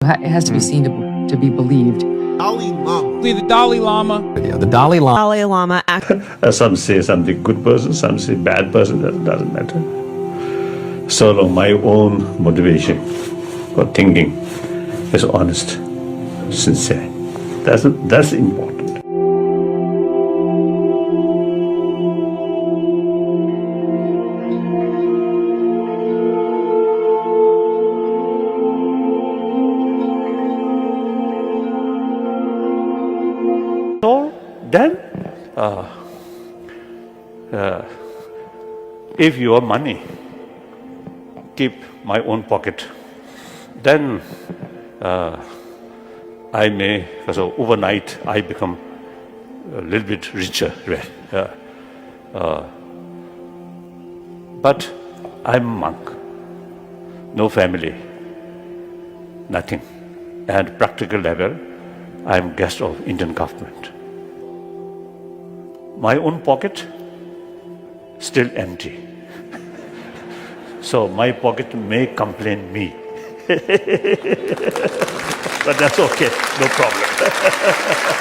It has to be seen to be believed. Dalai Lama. The Dalai Lama. The Dalai Lama. Dalai Lama. Some say something good person, some say bad person, that doesn't matter. So long my own motivation for thinking is honest, sincere. That's important. So then, if your money keep my own pocket, then I may, so overnight I become a little bit richer. But I'm a monk, no family, nothing. And practical level, I'm guest of Indian government. My own pocket still empty. So my pocket may complain me. But that's okay, no problem.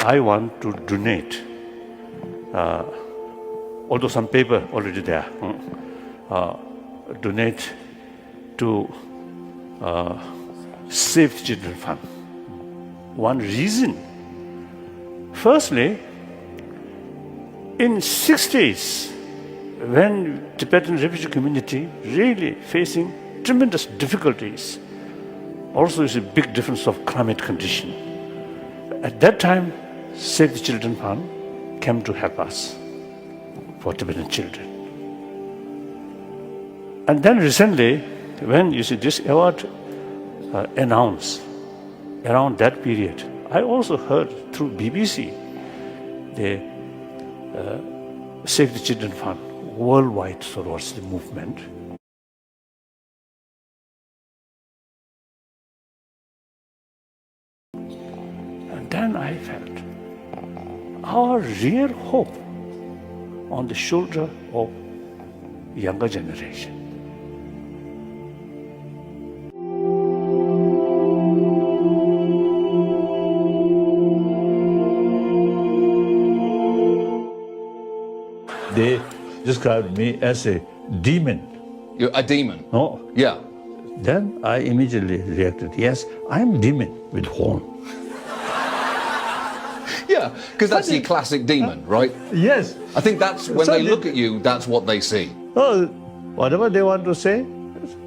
I want to donate, although some paper already there, donate to Save the Children Fund. One reason, firstly, in 60s, when Tibetan refugee community really facing tremendous difficulties, also is a big difference of climate condition. At that time, Save the Children Fund came to help us for Tibetan children. And then recently, when you see this award announced, around that period, I also heard through BBC, the Save the Children Fund worldwide towards the movement. And then I felt our real hope on the shoulder of younger generation. They described me as a demon. You're a demon. No. Yeah. Then I immediately reacted, yes, I'm demon with horn. Yeah, because that's your classic demon, right? Yes. I think that's when they look at you, that's what they see. Oh, whatever they want to say,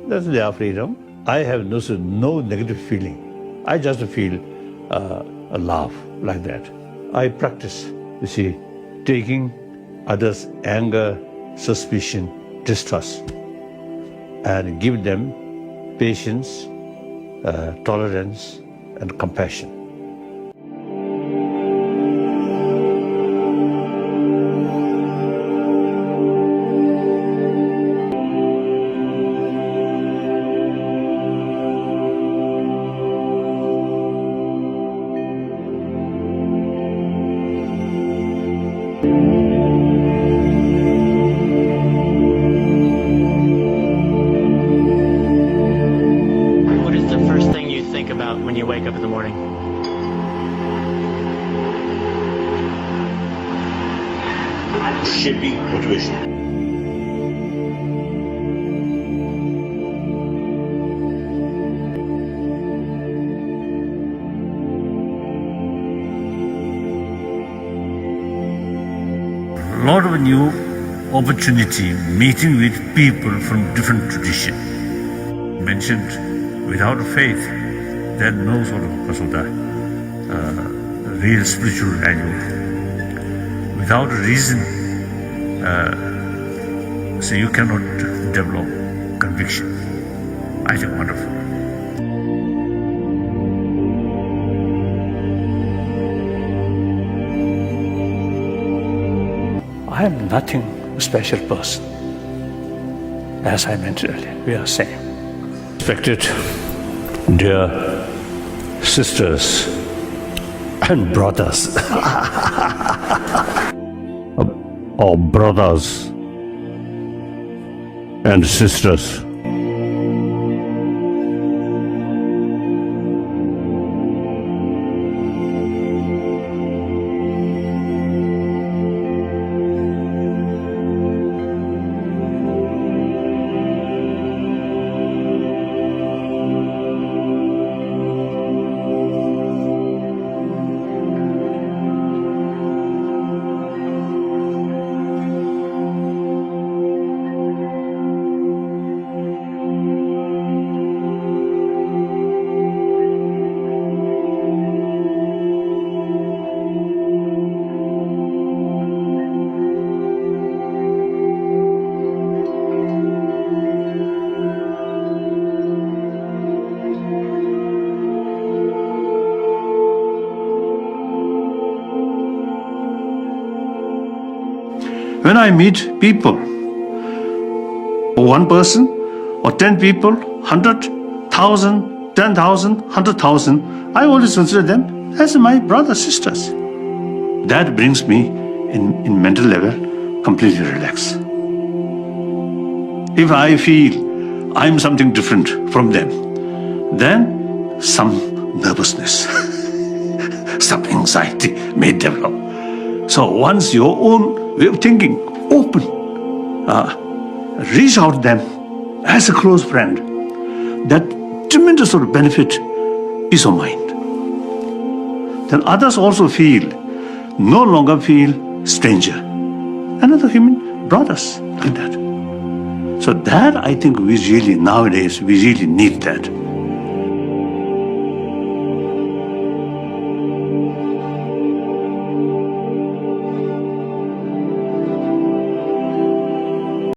that's their freedom. I have no negative feeling. I just feel a love like that. I practice, you see, taking others' anger, suspicion, distrust, and give them patience, tolerance, and compassion. What is the first thing you think about when you wake up in the morning? Shaping motivation. Lot of new opportunity meeting with people from different tradition. Mentioned, without faith, there no sort of real spiritual value. Without reason, so you cannot develop conviction. I think wonderful. I am nothing special person. As I mentioned earlier, we are same. Respected dear sisters and brothers, or brothers and sisters. When I meet people, one person or 10 people, 100,000, 10,000, 100,000, I always consider them as my brothers, sisters. That brings me in mental level completely relaxed. If I feel I'm something different from them, then some nervousness, some anxiety may develop. So once your own way of thinking open, reach out to them as a close friend, that tremendous sort of benefit, peace of mind. Then others also no longer feel stranger. Another human brothers like that. So that I think nowadays we really need that.